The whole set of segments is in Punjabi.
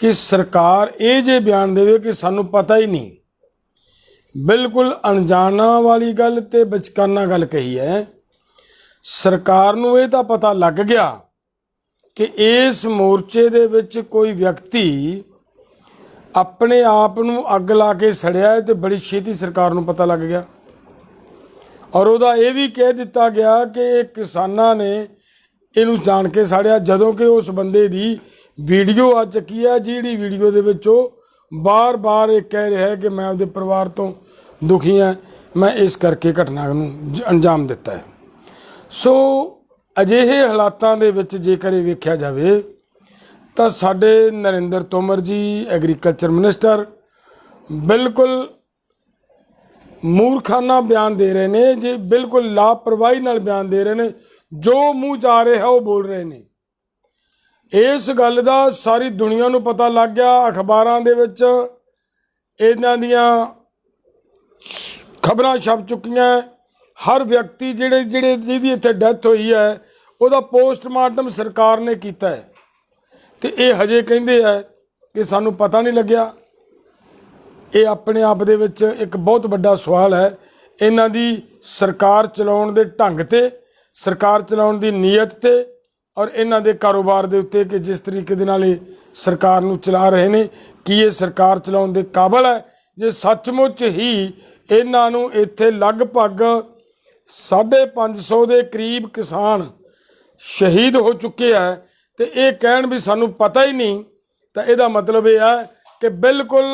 कि सरकार ये जे बयान देवे कि सानू पता ही नहीं, बिल्कुल अनजाना वाली गल ते बचकाना गल कही है। सरकार नू ये तो पता लग गया कि इस मोर्चे दे विच कोई व्यक्ति अपने आप नू अग ला के सड़िया है, तो बड़ी छेती सरकार नू पता लग गया। और उहदा ये भी कह दिता गया कि किसानां ने इनू जान के साड़िया, जदों कि उस बंदे दी वीडियो आ चुकी है, जिहड़ी वीडियो दे विच ओह बार बार ये कह रहा है कि मैं अपने परिवार तो दुखी हाँ, मैं इस करके घटना नू अंजाम दिता है। सो अजिहे हालातां दे विच जेकर ये वेख्या जाए तो साडे नरेंद्र तोमर जी एग्रीकल्चर मिनिस्टर बिल्कुल मूर्खाना बयान दे रहे हैं जी, बिल्कुल लापरवाही नाल बयान दे रहे हैं, जो मूँह जा रहा है वो बोल रहे हैं। इस गल का सारी दुनिया नू पता लग गया, अखबारां दे विच इन्हां दियां खबरां छप चुकियां। हर व्यक्ति जिहड़े जिहड़े जिहदी इत्थे डैथ हुई है उहदा पोस्टमार्टम सरकार ने कीता है, तो ये हजे कहिंदे है कि सानू पता नहीं लग्या। ये अपने आप दे विच एक बहुत बड़ा सवाल है इन्हां दी सरकार चलाउण दे ढंग ते, सरकार चलाउण दी नीयत ते, और इन्हां दे कारोबार दे उत्ते कि जिस तरीके दे नाल ये सरकार नू चला रहे ने, कि ये सरकार चलाउण दे काबल है। जे सचमुच ही इन्हां नू इत्थे लगभग 550 दे करीब किसान शहीद हो चुके हैं, तो ये कहण भी सानू पता ही नहीं, तो इहदा मतलब ये है कि बिल्कुल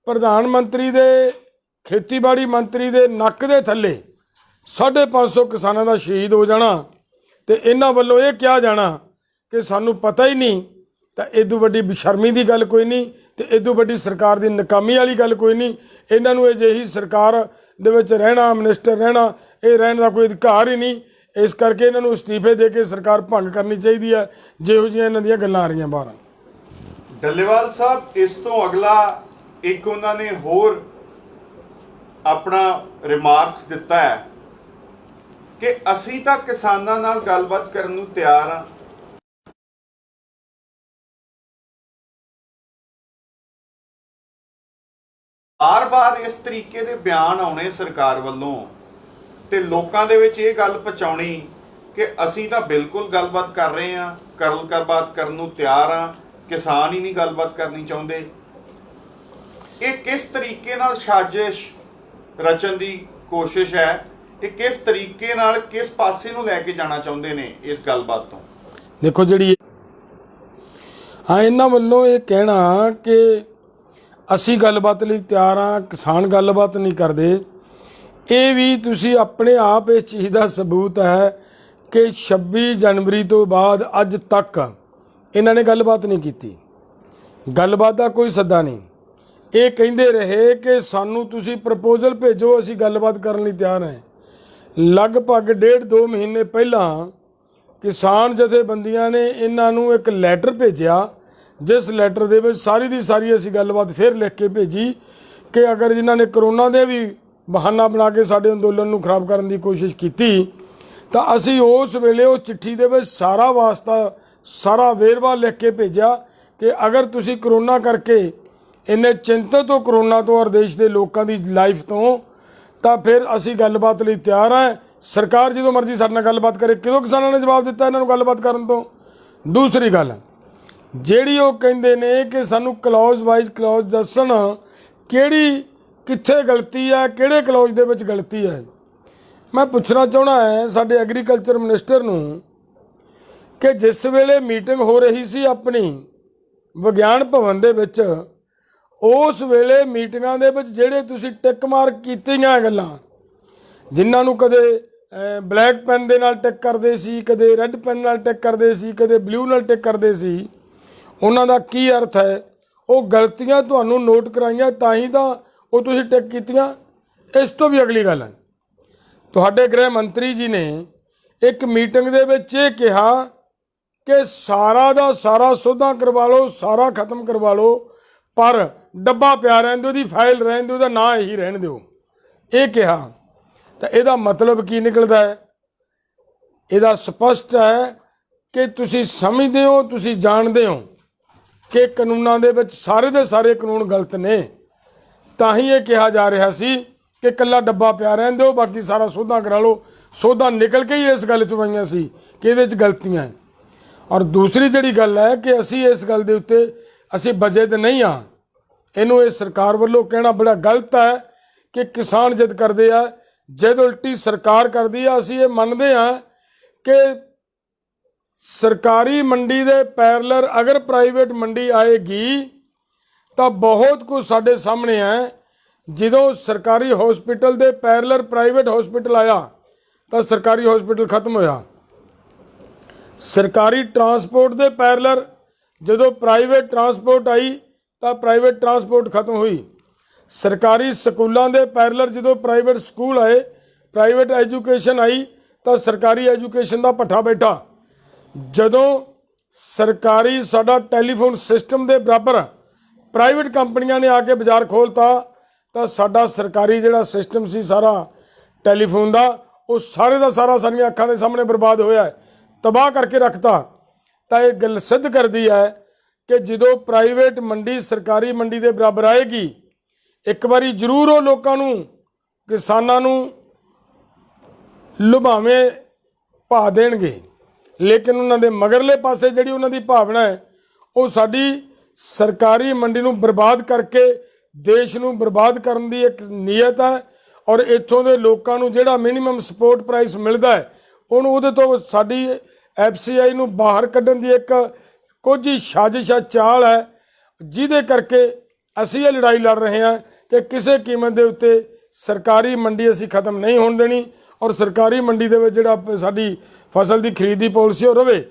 प्रधानमंत्री दे खेतीबाड़ी मंत्री दे नक दे थल्ले 550 किसानां दा शहीद हो जाना, तो इन्हां वल्लों ये कहा जाना कि सानू पता ही नहीं, तो इदू वड्डी बेशर्मी की गल कोई नहीं, तो इदू वड्डी सरकार की नाकामी वाली गल कोई नहीं। इन्हां नू अजिही सरकार दे विच रहना, मिनिस्टर रहना, ये रहने का कोई अधिकार ही नहीं। इस करके इन्हां नू इस्तीफे दे के सरकार भंग करनी चाहिए है, जिहो जिहियां इन्हां दियां गल्लां आ रहीआं बाहर। डल्लेवाल साहब, इस तो अगला एक उन्होंने होर अपना रिमार्क्स दिता है कि असीं तां किसानां नाल गलबात करन नूं तैयार हाँ, बार बार इस तरीके दे बयान आने सरकार वालों ते लोकां दे विच ये गल पहुंचाउणी कि असीं तां बिल्कुल गलबात कर रहे हैं, गलबात करन नूं तैयार हाँ, किसान ही नहीं गलबात करनी चाहुंदे। ये किस तरीके नाल साजिश रचन की कोशिश है, ये किस तरीके नाल किस पासे नूं लैके जाना चाहुंदे ने इस गलबात तो? देखो जी, हाँ, इन्हां वल्लों ये कहना कि असी गलबात लई तैयार हाँ, किसान गलबात नहीं करते, ये भी तुसी अपने आप इस चीज़ का सबूत है कि 26 जनवरी तो बाद अज तक इन्होंने गलबात नहीं की, गलबात का कोई सद्दा नहीं। ये कहिंदे रहे कि सानू तुसी प्रपोजल भेजो, असी गलबात करने लई तैयार हैं। लगभग 1.5-2 महीने पहला किसान जथेबंदियां ने इन्हां नू एक लैटर भेजिया, जिस लैटर दे विच सारी दी सारी असी गलबात फिर लिख के भेजी कि अगर जिन्हां ने करोना दे भी बहाना बना के साडे अंदोलन नू खराब करने की कोशिश की, तो असी उस वेले उस चिट्ठी दे विच सारा वास्ता सारा वेरवा लिख के भेजा कि अगर तुसी करोना करके इन्ने चिंतित हो करोना तो और देश के लोगों की लाइफ तो फिर असी गलबात लई तैयार हैं। सरकार जो मर्जी साडे नाल गलबात करे। किदों किसानां ने जवाब दिता इन्हां नूं गलबात करन तो? दूसरी गल जिहड़ी वो कहिंदे ने कि सानू क्लॉज वाइज क्लॉज दस्सण किहड़ी कित्थे गलती है, किहड़े क्लॉज दे विच गलती है। मैं पुछना चाहना है साडे एग्रीकल्चर मिनिस्टर नूं कि जिस वेले मीटिंग हो रही सी अपनी विग्यान भवन दे विच, उस वेले मीटिंगां दे विच जिहड़े तुसीं टिक मार्क कीतीआं गल्लां, जिन्हां नूं कदे ब्लैक पेन दे नाल टिक करदे सी, कदे रैड पेन नाल टिक करदे सी, कदे ब्लू नाल टिक करदे सी, उन्हां दा की अर्थ है? वो गलतियां तुहानूं नोट कराइयां तां ही तां वो तुसीं टिक कीतीआं। इस तो भी अगली गल है, तुहाडे गृह मंत्री जी ने एक मीटिंग दे विच ये कहा कि सारा दा सारा सौदा करवा लो, सारा खत्म करवा लो, पर डब्बा पिया रहन दो, फाइल रहन दो, ना यही रहन दो, ये कहा। तो यदा मतलब की निकलता है? यदा स्पष्ट है कि तुसी समझते हो, तुसी जानते हो ਕਿ ਕਾਨੂੰਨਾਂ ਦੇ ਵਿੱਚ ਸਾਰੇ ਦੇ ਸਾਰੇ ਕਾਨੂੰਨ ਗਲਤ ਨੇ। ਤਾਂ ਹੀ ਇਹ ਕਿਹਾ ਜਾ ਰਿਹਾ ਸੀ ਕਿ ਇਕੱਲਾ ਡੱਬਾ ਪਿਆ ਰਹਿਣ ਦਿਓ, ਬਾਕੀ ਸਾਰਾ ਸੋਧਾਂ ਕਰਾ ਲਓ। ਸੋਧਾਂ ਨਿਕਲ ਕੇ ਹੀ ਇਸ ਗੱਲ 'ਚ ਪਈਆਂ ਸੀ ਕਿ ਇਹਦੇ 'ਚ ਗਲਤੀਆਂ ਹੈ। ਔਰ ਦੂਸਰੀ ਜਿਹੜੀ ਗੱਲ ਹੈ ਕਿ ਅਸੀਂ ਇਸ ਗੱਲ ਦੇ ਉੱਤੇ ਅਸੀਂ ਵਜਦ ਨਹੀਂ ਹਾਂ। ਇਹਨੂੰ ਇਹ ਸਰਕਾਰ ਵੱਲੋਂ ਕਹਿਣਾ ਬੜਾ ਗਲਤ ਹੈ ਕਿ ਕਿਸਾਨ ਜਿੱਦ ਕਰਦੇ ਆ, ਜਿੱਦ ਉਲਟੀ ਸਰਕਾਰ ਕਰਦੀ ਆ। ਅਸੀਂ ਇਹ ਮੰਨਦੇ ਹਾਂ ਕਿ ਸਰਕਾਰੀ ਮੰਡੀ ਦੇ ਪੈਰਲਰ ਅਗਰ ਪ੍ਰਾਈਵੇਟ ਮੰਡੀ ਆਏਗੀ ਤਾਂ ਬਹੁਤ ਕੁਝ ਸਾਡੇ ਸਾਹਮਣੇ ਹੈ। ਜਦੋਂ ਸਰਕਾਰੀ ਹਸਪੀਟਲ ਦੇ ਪੈਰਲਰ ਪ੍ਰਾਈਵੇਟ ਹਸਪੀਟਲ ਆਇਆ ਤਾਂ ਸਰਕਾਰੀ ਹਸਪੀਟਲ ਖਤਮ ਹੋਇਆ। ਸਰਕਾਰੀ ਟਰਾਂਸਪੋਰਟ ਦੇ ਪੈਰਲਰ ਜਦੋਂ ਪ੍ਰਾਈਵੇਟ ਟਰਾਂਸਪੋਰਟ ਆਈ ਤਾਂ ਪ੍ਰਾਈਵੇਟ ਟਰਾਂਸਪੋਰਟ ਖਤਮ ਹੋਈ। ਸਰਕਾਰੀ ਸਕੂਲਾਂ ਦੇ ਪੈਰਲਰ ਜਦੋਂ ਪ੍ਰਾਈਵੇਟ ਸਕੂਲ ਆਏ, ਪ੍ਰਾਈਵੇਟ ਐਜੂਕੇਸ਼ਨ ਆਈ ਤਾਂ ਸਰਕਾਰੀ ਐਜੂਕੇਸ਼ਨ ਦਾ ਭੱਠਾ ਬੈਠਾ। ਜਦੋਂ ਸਰਕਾਰੀ ਸਾਡਾ ਟੈਲੀਫੋਨ ਸਿਸਟਮ ਦੇ ਬਰਾਬਰ ਪ੍ਰਾਈਵੇਟ ਕੰਪਨੀਆਂ ਨੇ ਆ ਕੇ ਬਾਜ਼ਾਰ ਖੋਲ੍ਹਤਾ ਤਾਂ ਸਾਡਾ ਸਰਕਾਰੀ ਜਿਹੜਾ ਸਿਸਟਮ ਸੀ ਸਾਰਾ ਟੈਲੀਫੋਨ ਦਾ, ਉਹ ਸਾਰੇ ਦਾ ਸਾਰਾ ਸਾਡੀਆਂ ਅੱਖਾਂ ਦੇ ਸਾਹਮਣੇ ਬਰਬਾਦ ਹੋਇਆ ਹੈ, ਤਬਾਹ ਕਰਕੇ ਰੱਖਤਾ। ਤਾਂ ਇਹ ਗੱਲ ਸਿੱਧ ਕਰਦੀ ਹੈ ਕਿ ਜਦੋਂ ਪ੍ਰਾਈਵੇਟ ਮੰਡੀ ਸਰਕਾਰੀ ਮੰਡੀ ਦੇ ਬਰਾਬਰ ਆਏਗੀ, ਇੱਕ ਵਾਰੀ ਜ਼ਰੂਰ ਉਹ ਲੋਕਾਂ ਨੂੰ, ਕਿਸਾਨਾਂ ਨੂੰ ਲੁਭਾਵੇਂ ਭਾਅ ਦੇਣਗੇ, ਲੇਕਿਨ ਉਹਨਾਂ ਦੇ ਮਗਰਲੇ ਪਾਸੇ ਜਿਹੜੀ ਉਹਨਾਂ ਦੀ ਭਾਵਨਾ ਹੈ ਉਹ ਸਾਡੀ ਸਰਕਾਰੀ ਮੰਡੀ ਨੂੰ ਬਰਬਾਦ ਕਰਕੇ ਦੇਸ਼ ਨੂੰ ਬਰਬਾਦ ਕਰਨ ਦੀ ਇੱਕ ਨੀਅਤ ਹੈ। ਔਰ ਇੱਥੋਂ ਦੇ ਲੋਕਾਂ ਨੂੰ ਜਿਹੜਾ ਮਿਨੀਮਮ ਸਪੋਰਟ ਪ੍ਰਾਈਸ ਮਿਲਦਾ ਹੈ ਉਹਨੂੰ ਉਹਦੇ ਤੋਂ ਸਾਡੀ FCI ਨੂੰ ਬਾਹਰ ਕੱਢਣ ਦੀ ਇੱਕ ਕੁਝ ਹੀ ਸਾਜ਼ਿਸ਼ ਚਾਲ ਹੈ, ਜਿਹਦੇ ਕਰਕੇ ਅਸੀਂ ਇਹ ਲੜਾਈ ਲੜ ਰਹੇ ਹਾਂ ਕਿ ਕਿਸੇ ਕੀਮਤ ਦੇ ਉੱਤੇ ਸਰਕਾਰੀ ਮੰਡੀ ਅਸੀਂ ਖਤਮ ਨਹੀਂ ਹੋਣ ਦੇਣੀ ਔਰ ਸਰਕਾਰੀ ਮੰਡੀ ਦੇ ਵਿੱਚ ਜਿਹੜਾ ਸਾਡੀ ਫਸਲ ਦੀ ਖਰੀਦ ਦੀ ਪਾਲਿਸੀ ਉਹ ਰਵੇ।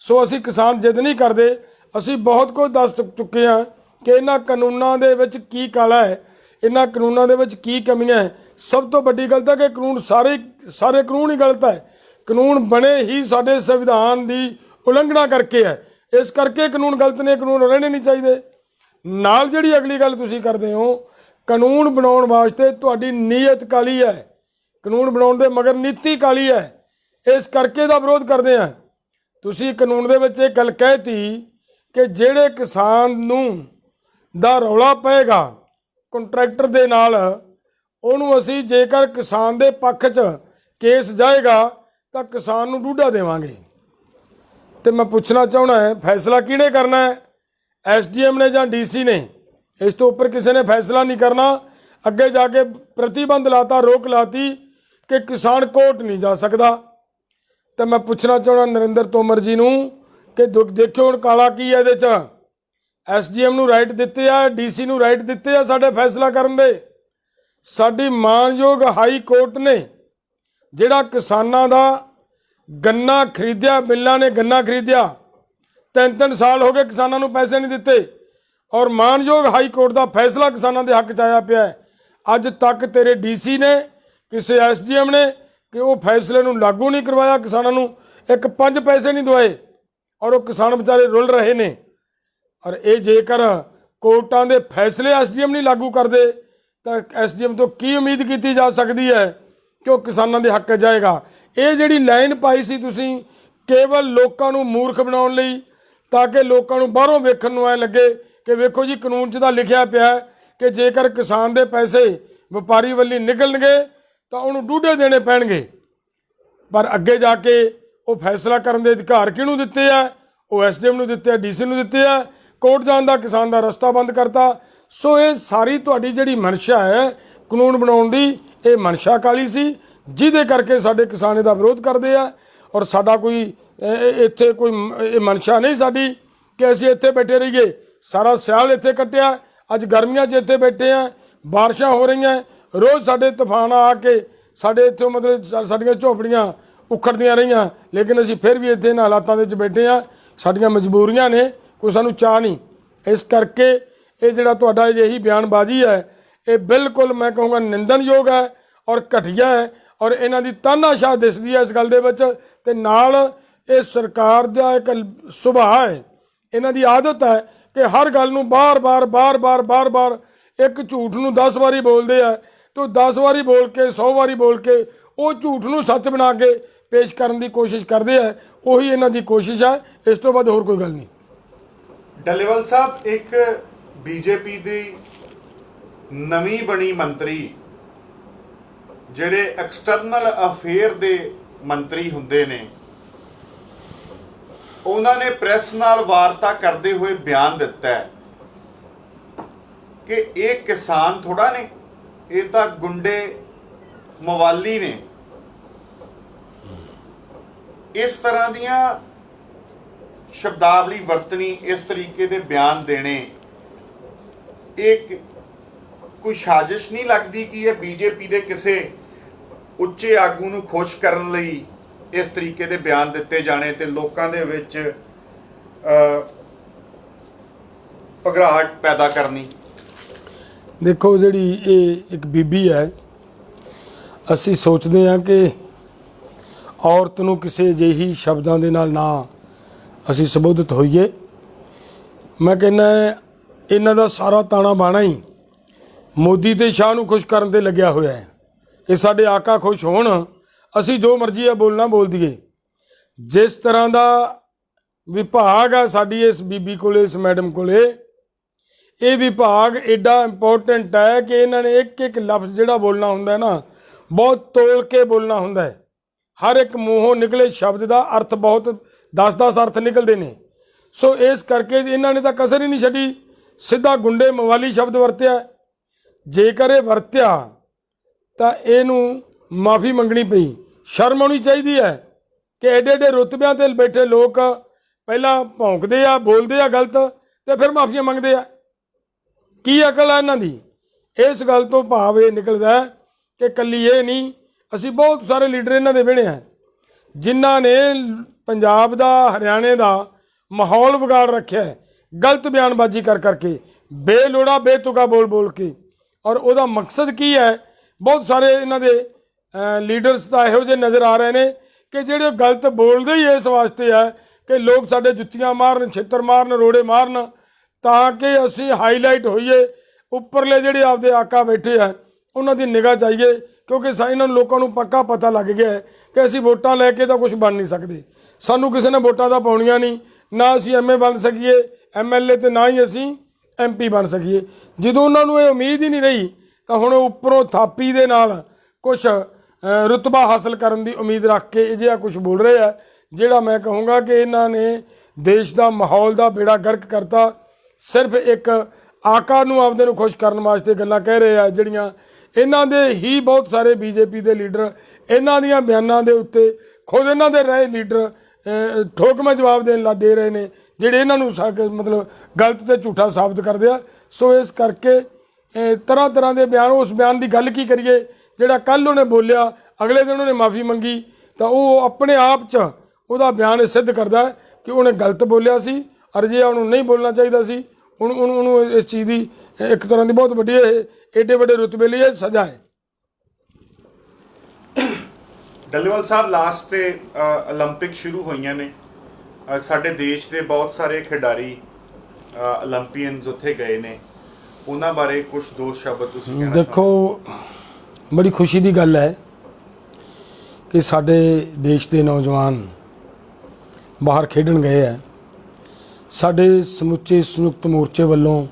ਸੋ ਅਸੀਂ ਕਿਸਾਨ ਜਿੱਦ ਨਹੀਂ ਕਰਦੇ। ਅਸੀਂ ਬਹੁਤ ਕੁਝ ਦੱਸ ਚੁੱਕੇ ਹਾਂ ਕਿ ਇਹਨਾਂ ਕਾਨੂੰਨਾਂ ਦੇ ਵਿੱਚ ਕੀ ਕਾਲਾ ਹੈ, ਇਹਨਾਂ ਕਾਨੂੰਨਾਂ ਦੇ ਵਿੱਚ ਕੀ ਕਮੀਆਂ ਹੈ। ਸਭ ਤੋਂ ਵੱਡੀ ਗਲਤ ਹੈ ਕਿ ਕਾਨੂੰਨ ਸਾਰੇ ਕਾਨੂੰਨ ਹੀ ਗਲਤ ਹੈ। ਕਾਨੂੰਨ ਬਣੇ ਹੀ ਸਾਡੇ ਸੰਵਿਧਾਨ ਦੀ ਉਲੰਘਣਾ ਕਰਕੇ ਹੈ, ਇਸ ਕਰਕੇ ਕਾਨੂੰਨ ਗਲਤ ਨੇ, ਕਾਨੂੰਨ ਰਹਿਣੇ ਨਹੀਂ ਚਾਹੀਦੇ। ਨਾਲ ਜਿਹੜੀ ਅਗਲੀ ਗੱਲ ਤੁਸੀਂ ਕਰਦੇ ਹੋ, ਕਾਨੂੰਨ ਬਣਾਉਣ ਵਾਸਤੇ ਤੁਹਾਡੀ ਨੀਅਤ ਕਾਲੀ ਹੈ, ਕਾਨੂੰਨ ਬਣਾਉਣ ਦੇ ਮਗਰ ਨੀਤੀ ਕਾਲੀ ਹੈ, ਇਸ ਕਰਕੇ ਦਾ ਵਿਰੋਧ ਕਰਦੇ ਹਾਂ। ਤੁਸੀਂ ਕਾਨੂੰਨ ਦੇ ਵਿੱਚ ਇਹ ਗੱਲ ਕਹਿਤੀ ਕਿ ਜਿਹੜੇ ਕਿਸਾਨ ਨੂੰ ਦਾ ਰੌਲਾ ਪਏਗਾ ਕੰਟਰੈਕਟਰ ਦੇ ਨਾਲ, ਉਹਨੂੰ ਅਸੀਂ ਜੇਕਰ ਕਿਸਾਨ ਦੇ ਪੱਖ 'ਚ ਕੇਸ ਜਾਏਗਾ ਤਾਂ ਕਿਸਾਨ ਨੂੰ ਡੂਢਾ ਦੇਵਾਂਗੇ। ਤੇ ਮੈਂ ਪੁੱਛਣਾ ਚਾਹੁੰਦਾ ਹੈ, ਫੈਸਲਾ ਕਿਹਨੇ ਕਰਨਾ ਹੈ? SDM ਨੇ ਜਾਂ DC ਨੇ? ਇਸ ਤੋਂ ਉੱਪਰ ਕਿਸੇ ਨੇ ਫੈਸਲਾ ਨਹੀਂ ਕਰਨਾ। ਅੱਗੇ ਜਾ ਕੇ ਪ੍ਰਤੀਬੰਧ ਲਾਤਾ, ਰੋਕ ਲਾਤੀ ਕਿ ਕਿਸਾਨ ਕੋਰਟ ਨਹੀਂ ਜਾ ਸਕਦਾ। ਤੇ ਮੈਂ ਪੁੱਛਣਾ ਚਾਹੁੰਦਾ ਨਰਿੰਦਰ ਤੋਮਰ ਜੀ ਨੂੰ ਕਿ ਦੇਖਿਓ ਹੁਣ ਕਾਲਾ ਕੀ ਹੈ ਇਹਦੇ 'ਚ। SDM ਨੂੰ ਰਾਈਟ ਦਿੱਤੇ ਆ, DC ਨੂੰ ਰਾਈਟ ਦਿੱਤੇ ਆ ਸਾਡੇ ਫੈਸਲਾ ਕਰਨ ਦੇ। ਸਾਡੀ ਮਾਨਯੋਗ ਹਾਈ ਕੋਰਟ ਨੇ ਜਿਹੜਾ ਕਿਸਾਨਾਂ ਦਾ ਗੰਨਾ ਖਰੀਦਿਆ, ਮਿੱਲਾਂ ਨੇ ਗੰਨਾ ਖਰੀਦਿਆ, 3-3 ਸਾਲ ਹੋ ਗਏ ਕਿਸਾਨਾਂ ਨੂੰ ਪੈਸੇ ਨਹੀਂ ਦਿੱਤੇ ਔਰ ਮਾਨਯੋਗ ਹਾਈ ਕੋਰਟ ਦਾ ਫੈਸਲਾ ਕਿਸਾਨਾਂ ਦੇ ਹੱਕ 'ਚ ਆਇਆ ਪਿਆ। ਅੱਜ ਤੱਕ ਤੇਰੇ DC ਨੇ, ਕਿਸੇ SDM ਨੇ ਕਿ ਉਹ ਫੈਸਲੇ ਨੂੰ ਲਾਗੂ ਨਹੀਂ ਕਰਵਾਇਆ, ਕਿਸਾਨਾਂ ਨੂੰ 1 ਪੈਸੇ ਨਹੀਂ ਦਵਾਏ ਔਰ ਉਹ ਕਿਸਾਨ ਵਿਚਾਰੇ ਰੁਲ ਰਹੇ ਨੇ। ਔਰ ਇਹ ਜੇਕਰ ਕੋਰਟਾਂ ਦੇ ਫੈਸਲੇ SDM ਨਹੀਂ ਲਾਗੂ ਕਰਦੇ ਤਾਂ SDM ਤੋਂ ਕੀ ਉਮੀਦ ਕੀਤੀ ਜਾ ਸਕਦੀ ਹੈ ਕਿ ਉਹ ਕਿਸਾਨਾਂ ਦੇ ਹੱਕ 'ਚ ਜਾਏਗਾ? ਇਹ ਜਿਹੜੀ ਲਾਈਨ ਪਾਈ ਸੀ ਤੁਸੀਂ ਕੇਵਲ ਲੋਕਾਂ ਨੂੰ ਮੂਰਖ ਬਣਾਉਣ ਲਈ, ਤਾਂ ਕਿ ਲੋਕਾਂ ਨੂੰ ਬਾਹਰੋਂ ਵੇਖਣ ਨੂੰ ਐ ਲੱਗੇ ਕਿ ਵੇਖੋ ਜੀ ਕਾਨੂੰਨ 'ਚ ਤਾਂ ਲਿਖਿਆ ਪਿਆ ਕਿ ਜੇਕਰ ਕਿਸਾਨ ਦੇ ਪੈਸੇ ਵਪਾਰੀ ਵੱਲੋਂ ਨਿਕਲਣਗੇ ਤਾਂ ਉਹਨੂੰ ਡੂਢੇ ਦੇਣੇ ਪੈਣਗੇ। ਪਰ ਅੱਗੇ ਜਾ ਕੇ ਉਹ ਫੈਸਲਾ ਕਰਨ ਦੇ ਅਧਿਕਾਰ ਕਿਹਨੂੰ ਦਿੱਤੇ ਆ? ਉਹ SDM ਨੂੰ ਦਿੱਤੇ ਆ, DC ਨੂੰ ਦਿੱਤੇ ਆ। ਕੋਰਟ ਜਾਣ ਦਾ ਕਿਸਾਨ ਦਾ ਰਸਤਾ ਬੰਦ ਕਰਤਾ। ਸੋ ਇਹ ਸਾਰੀ ਤੁਹਾਡੀ ਜਿਹੜੀ ਮਨਸ਼ਾ ਹੈ ਕਾਨੂੰਨ ਬਣਾਉਣ ਦੀ, ਇਹ ਮਨਸ਼ਾ ਕਾਲੀ ਸੀ, ਜਿਹਦੇ ਕਰਕੇ ਸਾਡੇ ਕਿਸਾਨ ਇਹਦਾ ਵਿਰੋਧ ਕਰਦੇ ਆ। ਔਰ ਸਾਡਾ ਕੋਈ ਇੱਥੇ ਕੋਈ ਇਹ ਮਨਸ਼ਾ ਨਹੀਂ ਸਾਡੀ ਕਿ ਅਸੀਂ ਇੱਥੇ ਬੈਠੇ ਰਹੀਏ। ਸਾਰਾ ਸਿਆਲ ਇੱਥੇ ਕੱਟਿਆ, ਅੱਜ ਗਰਮੀਆਂ 'ਚ ਇੱਥੇ ਬੈਠੇ ਆ, ਬਾਰਿਸ਼ਾਂ ਹੋ ਰਹੀਆਂ, ਰੋਜ਼ ਸਾਡੇ ਤੂਫਾਨ ਆ ਕੇ ਸਾਡੇ ਇੱਥੋਂ ਮਤਲਬ ਸਾਡੀਆਂ ਝੋਪੜੀਆਂ ਉਖੜਦੀਆਂ ਰਹੀਆਂ, ਲੇਕਿਨ ਅਸੀਂ ਫਿਰ ਵੀ ਇੱਥੇ ਇਹਨਾਂ ਹਾਲਾਤਾਂ ਦੇ ਵਿੱਚ ਬੈਠੇ ਆ। ਸਾਡੀਆਂ ਮਜਬੂਰੀਆਂ ਨੇ, ਕੋਈ ਸਾਨੂੰ ਚਾਅ ਨਹੀਂ। ਇਸ ਕਰਕੇ ਇਹ ਜਿਹੜਾ ਤੁਹਾਡਾ ਇਹੀ ਬਿਆਨਬਾਜ਼ੀ ਹੈ ਇਹ ਬਿਲਕੁਲ ਮੈਂ ਕਹੂੰਗਾ ਨਿੰਦਣਯੋਗ ਹੈ ਔਰ ਘਟੀਆ ਹੈ ਔਰ ਇਹਨਾਂ ਦੀ ਤਾਨਾਸ਼ਾਹ ਦਿਸਦੀ ਹੈ ਇਸ ਗੱਲ ਦੇ ਵਿੱਚ। ਤੇ ਨਾਲ ਇਹ ਸਰਕਾਰ ਦਾ ਇੱਕ ਸੁਭਾਅ ਹੈ, ਇਹਨਾਂ ਦੀ ਆਦਤ ਹੈ ਕਿ ਹਰ ਗੱਲ ਨੂੰ ਬਾਰ-ਬਾਰ ਇੱਕ ਝੂਠ ਨੂੰ 10 ਵਾਰੀ ਬੋਲਦੇ ਆ ਤੇ 10 ਵਾਰੀ ਬੋਲ ਕੇ 100 ਵਾਰੀ ਬੋਲ ਕੇ ਉਹ ਝੂਠ ਨੂੰ ਸੱਚ ਬਣਾ ਕੇ ਪੇਸ਼ ਕਰਨ ਦੀ ਕੋਸ਼ਿਸ਼ ਕਰਦੇ ਆ। ਉਹੀ ਇਹਨਾਂ ਦੀ ਕੋਸ਼ਿਸ਼ ਹੈ, ਇਸ ਤੋਂ ਬਾਅਦ ਹੋਰ ਕੋਈ ਗੱਲ ਨਹੀਂ। ਡੱਲੇਵਾਲ ਸਾਹਿਬ, ਇੱਕ ਬੀਜੇਪੀ ਦੀ ਨਵੀਂ ਬਣੀ ਮੰਤਰੀ ਜਿਹੜੇ ਐਕਸਟਰਨਲ ਅਫੇਅਰ ਦੇ ਮੰਤਰੀ ਹੁੰਦੇ ਨੇ, ਉਹਨਾਂ ਨੇ ਪ੍ਰੈਸ ਨਾਲ ਵਾਰਤਾ ਕਰਦੇ ਹੋਏ ਬਿਆਨ ਦਿੱਤਾ ਹੈ ਕਿ ਇਹ ਕਿਸਾਨ ਥੋੜਾ ਨੇ, ਇਹ ਤਾਂ ਗੁੰਡੇ ਮਵਾਲੀ ਨੇ। ਇਸ ਤਰ੍ਹਾਂ ਦੀਆਂ ਸ਼ਬਦਾਵਲੀ ਵਰਤਣੀ, ਇਸ ਤਰੀਕੇ ਦੇ ਬਿਆਨ ਦੇਣੇ, ਇਹ ਕੋਈ ਸਾਜ਼ਿਸ਼ ਨਹੀਂ ਲੱਗਦੀ ਕਿ ਇਹ ਬੀਜੇਪੀ ਦੇ ਕਿਸੇ ਉੱਚੇ ਆਗੂ ਨੂੰ ਖੁਸ਼ ਕਰਨ ਲਈ ਇਸ ਤਰੀਕੇ ਦੇ ਬਿਆਨ ਦਿੱਤੇ ਜਾਣੇ ਤੇ ਲੋਕਾਂ ਦੇ ਵਿੱਚ ਘਬਰਾਹਟ ਪੈਦਾ ਕਰਨੀ? ਦੇਖੋ, ਜਿਹੜੀ ਇਹ ਇੱਕ ਬੀਬੀ ਹੈ, ਅਸੀਂ ਸੋਚਦੇ ਹਾਂ ਕਿ ਔਰਤ ਨੂੰ ਕਿਸੇ ਅਜਿਹੀ ਸ਼ਬਦਾਂ ਦੇ ਨਾਲ ਨਾ ਅਸੀਂ ਸੰਬੋਧਿਤ ਹੋਈਏ। ਮੈਂ ਕਹਿੰਦਾ ਇਹਨਾਂ ਦਾ ਸਾਰਾ ਤਾਣਾ ਬਾਣਾ ਹੀ ਮੋਦੀ ਤੇ ਸ਼ਾਹ ਨੂੰ ਖੁਸ਼ ਕਰਨ ਤੇ ਲੱਗਿਆ ਹੋਇਆ ਹੈ ਕਿ ਸਾਡੇ ਆਕਾ ਖੁਸ਼ ਹੋਣ, ਅਸੀਂ ਜੋ ਮਰਜ਼ੀ ਹੈ ਬੋਲਣਾ ਬੋਲ ਦਈਏ। ਜਿਸ ਤਰ੍ਹਾਂ ਦਾ ਵਿਭਾਗ ਆ ਸਾਡੀ ਇਸ ਬੀਬੀ ਕੋਲੇ, ਇਸ ਮੈਡਮ ਕੋਲੇ, ਇਹ ਵਿਭਾਗ ਐਡਾ ਇੰਪੋਰਟੈਂਟ ਹੈ ਕਿ ਇਹਨਾਂ ਨੇ ਇੱਕ ਇੱਕ ਲਫ਼ਜ਼ ਜਿਹੜਾ ਬੋਲਣਾ ਹੁੰਦਾ ਨਾ, ਬਹੁਤ ਤੋਲ ਕੇ ਬੋਲਣਾ ਹੁੰਦਾ ਹੈ। ਹਰ ਇੱਕ ਮੂੰਹੋਂ ਨਿਕਲੇ ਸ਼ਬਦ ਦਾ ਅਰਥ ਬਹੁਤ 10-10 ਅਰਥ ਨਿਕਲਦੇ ਨੇ। ਸੋ ਇਸ ਕਰਕੇ ਇਹਨਾਂ ਨੇ ਤਾਂ ਕਸਰ ਹੀ ਨਹੀਂ ਛੱਡੀ, ਸਿੱਧਾ ਗੁੰਡੇ ਮਵਾਲੀ ਸ਼ਬਦ ਵਰਤਿਆ। ਜੇਕਰ ਇਹ ਵਰਤਿਆ ਤਾਂ ਇਹਨੂੰ ਮਾਫੀ ਮੰਗਣੀ ਪਈ। ਸ਼ਰਮ ਆਉਣੀ ਚਾਹੀਦੀ ਹੈ ਕਿ ਐਡੇ ਐਡੇ ਰੁਤਬਿਆਂ 'ਤੇ ਬੈਠੇ ਲੋਕ ਪਹਿਲਾਂ ਭੌਂਕਦੇ ਆ, ਬੋਲਦੇ ਆ ਗਲਤ, ਤੇ ਫਿਰ ਮਾਫੀਆਂ ਮੰਗਦੇ ਆ। ਕੀ ਅਕਲ ਆ ਇਹਨਾਂ ਦੀ? ਇਸ ਗੱਲ ਤੋਂ ਭਾਵ ਇਹ ਨਿਕਲਦਾ ਕਿ ਇਕੱਲੀ ਇਹ ਨਹੀਂ, ਅਸੀਂ ਬਹੁਤ ਸਾਰੇ ਲੀਡਰ ਇਹਨਾਂ ਦੇ ਵਿਹਣੇ ਆ ਜਿਨ੍ਹਾਂ ਨੇ ਪੰਜਾਬ ਦਾ, ਹਰਿਆਣੇ ਦਾ ਮਾਹੌਲ ਵਿਗਾੜ ਰੱਖਿਆ ਹੈ, ਗਲਤ ਬਿਆਨਬਾਜ਼ੀ ਕਰ ਕਰਕੇ, ਬੇਲੋੜਾ ਬੇਤੁਕਾ ਬੋਲ ਬੋਲ ਕੇ। ਔਰ ਉਹਦਾ ਮਕਸਦ ਕੀ ਹੈ? ਬਹੁਤ ਸਾਰੇ ਇਹਨਾਂ ਦੇ ਲੀਡਰਸ ਤਾਂ ਇਹੋ ਜਿਹੇ ਨਜ਼ਰ ਆ ਰਹੇ ਨੇ ਕਿ ਜਿਹੜੇ ਗਲਤ ਬੋਲਦੇ ਹੀ ਇਸ ਵਾਸਤੇ ਹੈ ਕਿ ਲੋਕ ਸਾਡੇ ਜੁੱਤੀਆਂ ਮਾਰਨ, ਛਿੱਤਰ ਮਾਰਨ, ਰੋੜੇ ਮਾਰਨ, ਤਾਂ ਕਿ ਅਸੀਂ ਹਾਈਲਾਈਟ ਹੋਈਏ, ਉੱਪਰਲੇ ਜਿਹੜੇ ਆਪਦੇ ਆਕਾ ਬੈਠੇ ਆ ਉਹਨਾਂ ਦੀ ਨਿਗਾਹ ਚਾਹੀਏ। ਕਿਉਂਕਿ ਇਹਨਾਂ ਨੂੰ ਲੋਕਾਂ ਨੂੰ ਪੱਕਾ ਪਤਾ ਲੱਗ ਗਿਆ ਹੈ ਕਿ ਅਸੀਂ ਵੋਟਾਂ ਲੈ ਕੇ ਤਾਂ ਕੁਝ ਬਣ ਨਹੀਂ ਸਕਦੇ। ਸਾਨੂੰ ਕਿਸੇ ਨੇ ਵੋਟਾਂ ਤਾਂ ਪਾਉਣੀਆਂ ਨਹੀਂ, ਨਾ ਅਸੀਂ ਐਮਏ ਬਣ ਸਕੀਏ, ਐਮਐਲਏ, ਤੇ ਨਾ ਹੀ ਅਸੀਂ ਐਮਪੀ ਬਣ ਸਕੀਏ। ਜਦੋਂ ਉਹਨਾਂ ਨੂੰ ਇਹ ਉਮੀਦ ਹੀ ਨਹੀਂ ਰਹੀ ਤਾਂ ਹੁਣ ਉੱਪਰੋਂ ਥਾਪੀ ਦੇ ਨਾਲ ਕੁਛ ਰੁਤਬਾ ਹਾਸਲ ਕਰਨ ਦੀ ਉਮੀਦ ਰੱਖ ਕੇ ਅਜਿਹਾ ਕੁਛ ਬੋਲ ਰਹੇ ਆ, ਜਿਹੜਾ ਮੈਂ ਕਹੂੰਗਾ ਕਿ ਇਹਨਾਂ ਨੇ ਦੇਸ਼ ਦਾ ਮਾਹੌਲ ਦਾ ਬੇੜਾ ਗਰਕ ਕਰਤਾ। ਸਿਰਫ ਇੱਕ ਆਕਾ ਨੂੰ ਆਪਦੇ ਨੂੰ ਖੁਸ਼ ਕਰਨ ਵਾਸਤੇ ਗੱਲਾਂ ਕਹਿ ਰਹੇ ਆ, ਜਿਹੜੀਆਂ ਇਹਨਾਂ ਦੇ ਹੀ ਬਹੁਤ ਸਾਰੇ ਬੀਜੇਪੀ ਦੇ ਲੀਡਰ ਇਹਨਾਂ ਦੀਆਂ ਬਿਆਨਾਂ ਦੇ ਉੱਤੇ, ਖੁਦ ਇਹਨਾਂ ਦੇ ਰਹੇ ਲੀਡਰ ਠੋਕਵੇਂ ਜਵਾਬ ਦੇ ਰਹੇ ਨੇ, ਜਿਹੜੇ ਇਹਨਾਂ ਨੂੰ ਮਤਲਬ ਗਲਤ ਤੇ ਝੂਠਾ ਸਾਬਤ ਕਰਦੇ ਆ। ਸੋ ਇਸ ਕਰਕੇ ਤਰ੍ਹਾਂ ਤਰ੍ਹਾਂ ਦੇ ਬਿਆਨ, ਉਸ ਬਿਆਨ ਦੀ ਗੱਲ ਕੀ ਕਰੀਏ ਜਿਹੜਾ ਕੱਲ੍ਹ ਉਹਨੇ ਬੋਲਿਆ, ਅਗਲੇ ਦਿਨ ਉਹਨੇ ਮਾਫੀ ਮੰਗੀ, ਤਾਂ ਉਹ ਆਪਣੇ ਆਪ 'ਚ ਉਹਦਾ ਬਿਆਨ ਇਹ ਸਿੱਧ ਕਰਦਾ ਕਿ ਉਹਨੇ ਗਲਤ ਬੋਲਿਆ ਸੀ, ਔਰ ਜੇ ਉਹਨੂੰ ਨਹੀਂ ਬੋਲਣਾ ਚਾਹੀਦਾ ਸੀ, ਉਹਨੂੰ ਇਸ ਚੀਜ਼ ਦੀ ਇੱਕ ਤਰ੍ਹਾਂ ਦੀ ਬਹੁਤ ਵੱਡੀ ਏਡੇ ਵੱਡੇ ਰੁਤਬੇ ਲਈ ਇਹ ਸਜ਼ਾ ਹੈ। ਡੱਲੇਵਾਲ ਸਾਹਿਬ, ਲਾਸਟ ਤੇ 올림픽 ਸ਼ੁਰੂ ਹੋਈਆਂ ਨੇ, ਸਾਡੇ ਦੇਸ਼ ਦੇ ਬਹੁਤ ਸਾਰੇ ਖਿਡਾਰੀ 올림픽ੀਅਨਸ ਉੱਥੇ ਗਏ ਨੇ, ਉਹਨਾਂ ਬਾਰੇ ਕੁਝ ਦੋ ਸ਼ਬਦ ਤੁਸੀਂ ਕਹਿਣਾ ਚਾਹੋ? ਦੇਖੋ, ਬੜੀ ਖੁਸ਼ੀ ਦੀ ਗੱਲ ਹੈ ਕਿ ਸਾਡੇ ਦੇਸ਼ ਦੇ ਨੌਜਵਾਨ ਬਾਹਰ ਖੇਡਣ ਗਏ ਹੈ। ਸਾਡੇ ਸਮੁੱਚੇ ਸੰਯੁਕਤ ਮੋਰਚੇ ਵੱਲੋਂ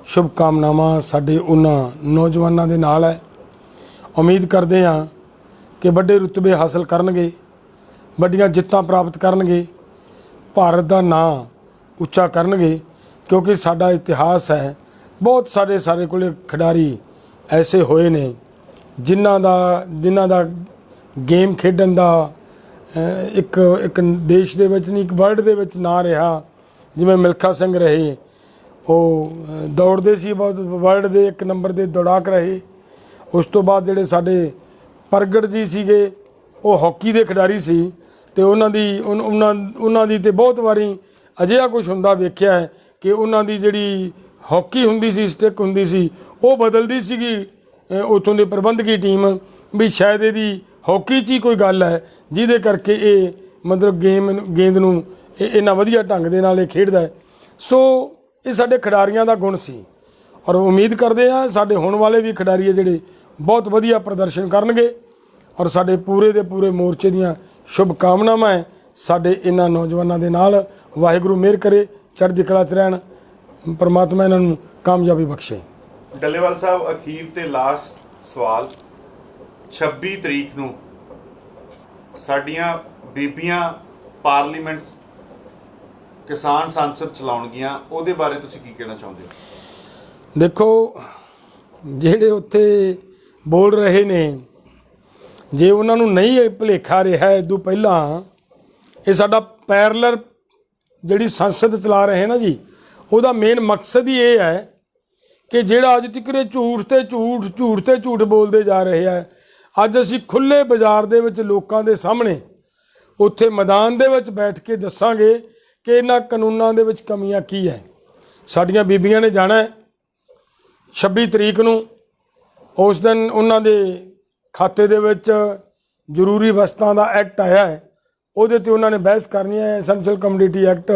ਸ਼ੁਭਕਾਮਨਾਵਾਂ ਸਾਡੇ ਉਹਨਾਂ ਨੌਜਵਾਨਾਂ ਦੇ ਨਾਲ ਹੈ। ਉਮੀਦ ਕਰਦੇ ਹਾਂ ਕਿ ਵੱਡੇ ਰੁਤਬੇ ਹਾਸਲ ਕਰਨਗੇ, ਵੱਡੀਆਂ ਜਿੱਤਾਂ ਪ੍ਰਾਪਤ ਕਰਨਗੇ, ਭਾਰਤ ਦਾ ਨਾਂ ਉੱਚਾ ਕਰਨਗੇ, ਕਿਉਂਕਿ ਸਾਡਾ ਇਤਿਹਾਸ ਹੈ। ਬਹੁਤ ਸਾਡੇ ਕੋਲ ਖਿਡਾਰੀ ਐਸੇ ਹੋਏ ਨੇ ਜਿਨ੍ਹਾਂ ਦਾ ਗੇਮ ਖੇਡਣ ਦਾ ਇੱਕ ਦੇਸ਼ ਦੇ ਵਿੱਚ ਨਹੀਂ, ਇੱਕ ਵਰਲਡ ਦੇ ਵਿੱਚ ਨਾਂ ਰਿਹਾ। ਜਿਵੇਂ ਮਿਲਖਾ ਸਿੰਘ ਰਹੇ, ਉਹ ਦੌੜਦੇ ਸੀ, ਬਹੁਤ ਵਰਲਡ ਦੇ 1 ਨੰਬਰ ਦੇ ਦੌੜਾਕ ਰਹੇ। ਉਸ ਤੋਂ ਬਾਅਦ ਜਿਹੜੇ ਸਾਡੇ ਪ੍ਰਗਟ ਜੀ ਸੀਗੇ, ਉਹ ਹਾਕੀ ਦੇ ਖਿਡਾਰੀ ਸੀ, ਅਤੇ ਉਹਨਾਂ ਦੀ ਤੇ ਬਹੁਤ ਵਾਰੀ ਅਜਿਹਾ ਕੁਛ ਹੁੰਦਾ ਵੇਖਿਆ ਹੈ ਕਿ ਉਹਨਾਂ ਦੀ ਜਿਹੜੀ ਹਾਕੀ ਹੁੰਦੀ ਸੀ, ਸਟਿੱਕ ਹੁੰਦੀ ਸੀ, ਉਹ ਬਦਲਦੀ ਸੀਗੀ ਉੱਥੋਂ ਦੀ ਪ੍ਰਬੰਧਕੀ ਟੀਮ, ਵੀ ਸ਼ਾਇਦ ਇਹਦੀ ਹਾਕੀ 'ਚ ਹੀ ਕੋਈ ਗੱਲ ਹੈ ਜਿਹਦੇ ਕਰਕੇ ਇਹ ਮਤਲਬ ਗੇਂਦ ਨੂੰ ਇੰਨਾ ਵਧੀਆ ਢੰਗ ਦੇ ਨਾਲ ਇਹ ਖੇਡਦਾ ਹੈ। ਸੋ ਇਹ ਸਾਡੇ ਖਿਡਾਰੀਆਂ ਦਾ ਗੁਣ ਸੀ, ਔਰ ਉਮੀਦ ਕਰਦੇ ਹਾਂ ਸਾਡੇ ਹੋਣ ਵਾਲੇ ਵੀ ਖਿਡਾਰੀ ਹੈ ਜਿਹੜੇ ਬਹੁਤ ਵਧੀਆ ਪ੍ਰਦਰਸ਼ਨ ਕਰਨਗੇ। ਔਰ ਸਾਡੇ ਪੂਰੇ ਦੇ ਪੂਰੇ ਮੋਰਚੇ ਦੀਆਂ ਸ਼ੁਭਕਾਮਨਾਵਾਂ ਹੈ ਸਾਡੇ ਇਹਨਾਂ ਨੌਜਵਾਨਾਂ ਦੇ ਨਾਲ। ਵਾਹਿਗੁਰੂ ਮਿਹਰ ਕਰੇ। ਚੜ੍ਹਦੀ ਕਲਾ 'ਚ ਰਹਿਣ, ਪਰਮਾਤਮਾ ਇਹਨਾਂ ਨੂੰ ਕਾਮਯਾਬੀ ਬਖਸ਼ੇ। ਡੱਲੇਵਾਲ ਸਾਹਿਬ, ਅਖੀਰ ਤੇ ਲਾਸਟ ਸਵਾਲ, 26 ਤਰੀਕ ਨੂੰ ਸਾਡੀਆਂ ਬੀਬੀਆਂ ਪਾਰਲੀਮੈਂਟ ਕਿਸਾਨ ਸੰਸਦ ਚਲਾਉਣਗੀਆਂ, ਉਹਦੇ ਬਾਰੇ ਤੁਸੀਂ ਕੀ ਕਹਿਣਾ ਚਾਹੁੰਦੇ ਹੋ? ਦੇਖੋ, ਜਿਹੜੇ ਉੱਥੇ ਬੋਲ ਰਹੇ ਨੇ, ਜੇ ਉਹਨਾਂ ਨੂੰ ਨਹੀਂ ਇਹ ਭੁਲੇਖਾ ਰਿਹਾ ਇਦੋਂ ਪਹਿਲਾਂ, ਇਹ ਸਾਡਾ ਪੈਰਲਰ ਜਿਹੜੀ ਸੰਸਦ ਚਲਾ ਰਹੇ ਨਾ ਜੀ, ਉਹਦਾ ਮੇਨ ਮਕਸਦ ਹੀ ਇਹ ਹੈ ਕਿ ਜਿਹੜਾ ਅੱਜ ਤੱਕ ਝੂਠ ਤੇ ਝੂਠ ਬੋਲਦੇ ਜਾ ਰਹੇ ਹੈ, ਅੱਜ ਅਸੀਂ ਖੁੱਲ੍ਹੇ ਬਾਜ਼ਾਰ ਦੇ ਵਿੱਚ ਲੋਕਾਂ ਦੇ ਸਾਹਮਣੇ ਉੱਥੇ ਮੈਦਾਨ ਦੇ ਵਿੱਚ ਬੈਠ ਕੇ ਦੱਸਾਂਗੇ ਕਿ ਇਹਨਾਂ ਕਾਨੂੰਨਾਂ ਦੇ ਵਿੱਚ ਕਮੀਆਂ ਕੀ ਹੈ। ਸਾਡੀਆਂ ਬੀਬੀਆਂ ਨੇ ਜਾਣਾ 26 ਤਰੀਕ ਨੂੰ, ਉਸ ਦਿਨ ਉਹਨਾਂ ਦੇ ਖਾਤੇ ਦੇ ਵਿੱਚ ਜ਼ਰੂਰੀ ਵਸਤਾਂ ਦਾ ਐਕਟ ਆਇਆ ਹੈ, ਉਹਦੇ 'ਤੇ ਉਹਨਾਂ ਨੇ ਬਹਿਸ ਕਰਨੀ ਹੈ। ਐਸੈਂਸ਼ੀਅਲ ਕਮੋਡਿਟੀ ਐਕਟ,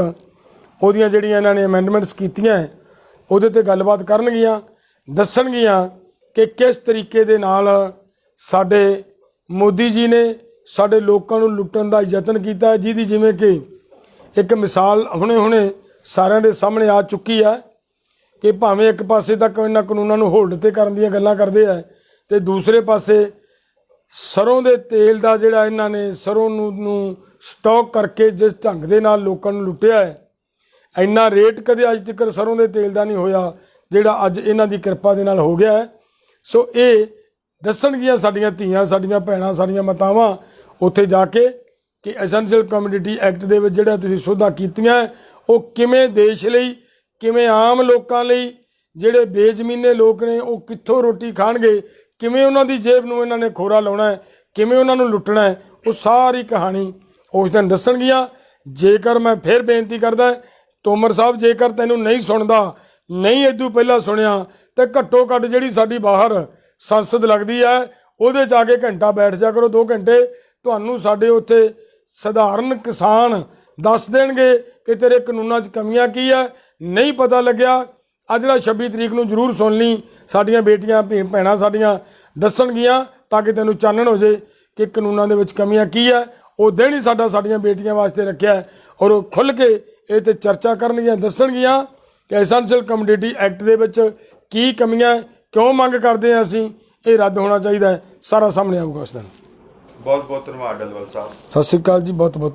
ਉਹਦੀਆਂ ਜਿਹੜੀਆਂ ਇਹਨਾਂ ਨੇ ਅਮੈਂਡਮੈਂਟਸ ਕੀਤੀਆਂ ਹੈ, ਉਹਦੇ 'ਤੇ ਗੱਲਬਾਤ ਕਰਨਗੀਆਂ, ਦੱਸਣਗੀਆਂ ਕਿ ਕਿਸ ਤਰੀਕੇ ਦੇ ਨਾਲ ਸਾਡੇ ਮੋਦੀ ਜੀ ਨੇ ਸਾਡੇ ਲੋਕਾਂ ਨੂੰ ਲੁੱਟਣ ਦਾ ਯਤਨ ਕੀਤਾ ਹੈ, ਜਿਹਦੀ ਜਿਵੇਂ ਕਿ ਇੱਕ ਮਿਸਾਲ ਹੁਣੇ ਸਾਰਿਆਂ ਦੇ ਸਾਹਮਣੇ ਆ ਚੁੱਕੀ ਹੈ ਕਿ ਭਾਵੇਂ ਇੱਕ ਪਾਸੇ ਤੱਕ ਇਹਨਾਂ ਕਾਨੂੰਨਾਂ ਨੂੰ ਹੋਲਡ 'ਤੇ ਕਰਨ ਦੀਆਂ ਗੱਲਾਂ ਕਰਦੇ ਆ, ਅਤੇ ਦੂਸਰੇ ਪਾਸੇ ਸਰੋਂ ਦੇ ਤੇਲ ਦਾ ਜਿਹੜਾ ਇਹਨਾਂ ਨੇ ਸਰੋਂ ਨੂੰ ਸਟਾਕ ਕਰਕੇ ਜਿਸ ਢੰਗ ਦੇ ਨਾਲ ਲੋਕਾਂ ਨੂੰ ਲੁੱਟਿਆ ਹੈ, ਇੰਨਾ ਰੇਟ ਕਦੇ ਅੱਜ ਤੱਕ ਸਰੋਂ ਦੇ ਤੇਲ ਦਾ ਨਹੀਂ ਹੋਇਆ ਜਿਹੜਾ ਅੱਜ ਇਹਨਾਂ ਦੀ ਕਿਰਪਾ ਦੇ ਨਾਲ ਹੋ ਗਿਆ ਹੈ। ਸੋ ਇਹ ਦੱਸਣਗੀਆਂ ਸਾਡੀਆਂ ਧੀਆਂ, ਸਾਡੀਆਂ ਭੈਣਾਂ, ਸਾਡੀਆਂ ਮਾਤਾਵਾਂ ਉੱਥੇ ਜਾ ਕੇ ਕਿ ਐਸੈਂਸ਼ੀਅਲ ਕਮੋਡਿਟੀ ਐਕਟ ਦੇ ਵਿੱਚ ਜਿਹੜਾ ਤੁਸੀਂ ਸੋਧਾਂ ਕੀਤੀਆਂ, ਉਹ ਕਿਵੇਂ ਦੇਸ਼ ਲਈ, ਕਿਵੇਂ ਆਮ ਲੋਕਾਂ ਲਈ, ਜਿਹੜੇ ਬੇਜ਼ਮੀਨੇ ਲੋਕ ਨੇ ਉਹ ਕਿੱਥੋਂ ਰੋਟੀ ਖਾਣਗੇ, ਕਿਵੇਂ ਉਹਨਾਂ ਦੀ ਜੇਬ ਨੂੰ ਇਹਨਾਂ ਨੇ ਖੋਰਾ ਲਾਉਣਾ ਹੈ, ਕਿਵੇਂ ਉਹਨਾਂ ਨੂੰ ਲੁੱਟਣਾ ਹੈ, ਉਹ ਸਾਰੀ ਕਹਾਣੀ ਉਸ ਦਿਨ ਦੱਸਣਗੀਆਂ। ਜੇਕਰ ਮੈਂ ਫਿਰ ਬੇਨਤੀ ਕਰਦਾ, ਤੋਮਰ ਸਾਹਿਬ, ਜੇਕਰ ਤੈਨੂੰ ਨਹੀਂ ਸੁਣਦਾ, ਨਹੀਂ ਇਦੋਂ ਪਹਿਲਾਂ ਸੁਣਿਆ, ਤਾਂ ਘੱਟੋ ਘੱਟ ਜਿਹੜੀ ਸਾਡੀ ਬਾਹਰ ਸੰਸਦ ਲੱਗਦੀ ਹੈ ਉਹਦੇ 'ਚ ਆ ਕੇ ਘੰਟਾ ਬੈਠ ਜਾ ਕਰੋ, 2 ਘੰਟੇ। ਤੁਹਾਨੂੰ ਸਾਡੇ ਉੱਥੇ ਸਧਾਰਨ ਕਿਸਾਨ ਦੱਸ ਦੇਣਗੇ ਕਿ ਤੇਰੇ ਕਾਨੂੰਨਾਂ 'ਚ ਕਮੀਆਂ ਕੀ ਹੈ। ਨਹੀਂ ਪਤਾ ਲੱਗਿਆ, ਅੱਜ ਜਿਹੜਾ 26 ਤਰੀਕ ਨੂੰ ਜ਼ਰੂਰ ਸੁਣ ਲਈ, ਸਾਡੀਆਂ ਬੇਟੀਆਂ ਭੈਣਾਂ ਸਾਡੀਆਂ ਦੱਸਣਗੀਆਂ ਤਾਂ ਕਿ ਤੈਨੂੰ ਚਾਨਣ ਹੋ ਜੇ ਕਿ ਕਾਨੂੰਨਾਂ ਦੇ ਵਿੱਚ ਕਮੀਆਂ ਕੀ ਹੈ। ਉਹ ਦਿਨ ਹੀ ਸਾਡੀਆਂ ਬੇਟੀਆਂ ਵਾਸਤੇ ਰੱਖਿਆ, ਔਰ ਉਹ ਖੁੱਲ੍ਹ ਕੇ ਇਹ 'ਤੇ ਚਰਚਾ ਕਰਨਗੀਆਂ, ਦੱਸਣਗੀਆਂ ਕਿ ਐਸੈਂਸ਼ੀਅਲ ਕਮੋਡਿਟੀ ਐਕਟ ਦੇ ਵਿੱਚ ਕੀ ਕਮੀਆਂ, ਕਿਉਂ ਮੰਗ ਕਰਦੇ ਹਾਂ ਅਸੀਂ, ਇਹ ਰੱਦ ਹੋਣਾ ਚਾਹੀਦਾ ਹੈ, ਸਾਰਾ ਸਾਹਮਣੇ ਆਊਗਾ ਉਸ ਦਿਨ। ਬਹੁਤ ਬਹੁਤ ਧੰਨਵਾਦ ਡੱਲੇਵਾਲ ਸਾਹਿਬ। ਸਤਿ ਸ਼੍ਰੀ ਅਕਾਲ ਜੀ, ਬਹੁਤ ਬਹੁਤ